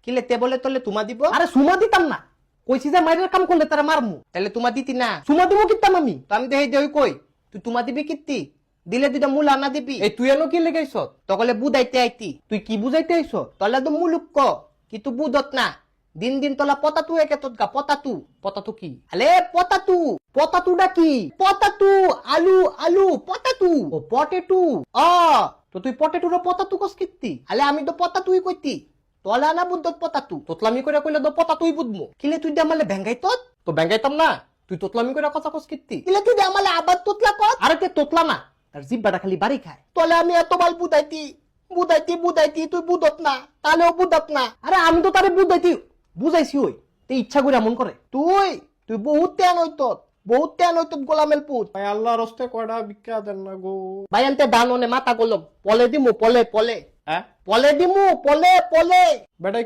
কিলে তে বলে তোলে তুমা দিব? আরে সুমা দিতাম না, কইছি যে মাইরের কাম করলে তারা মারমু। তাহলে তুমা দিতি না? সুমা দিব কিতাম আমি। তো আমি দেই দেই কই তুই তুমা দিবি কিত্তি? দিলে দুইটা মূল আনা দিবি। এই তুই এনো কি লেগাইছ? তকলে বুদাইতে আইতি। তুই কি বুঝাইতে আইছ? তলে তো মুলুক ক কিন্তু বুদত না। দিন দিন তোলা পতাতু একে তোতকা পতাতু। পতাতু কি? আলে পতাতু। পতাতুটা কি? পতাতু আলু আলু পতাতু। ও পটেটু। অ তো তুই পটেটুর পতাতু কস কিত্তি? আলে আমি তো পতাতুই কইতি। তলা না বুদত পতাতু। তোতলামি করে কইলে তো পতাতুই বুঝমু। কিলে তুই দে আমালে ভেঙ্গাই তত? তো ব্যাঙ্গাইতাম না, তুই তোতলামি করে কথা কস কিত্তি? কিলে তুই দে আমালে আবার তোতলা কত? আরে তে তোতলা না, তার জিব্বাটা খালি বাড়ি খায়। তলে আমি এত বাল বুদাইতি বুদাইতি তুই বুদত না তাহলেও বুদত না। আরে আমি তো তারে বুঝাইছি ওই তে ইচ্ছা করে এমন করে। তুই তুই বহুত তেন হইত গোলামেল পুত। ভাই আল্লাহ রস্তে কয়টা ভিক্ষা দেন না গো। ভাই আনতে দান অনে মাথা গলম পলে দিমু পলে হ্যাঁ পলে দিমু পলে পলে বেটা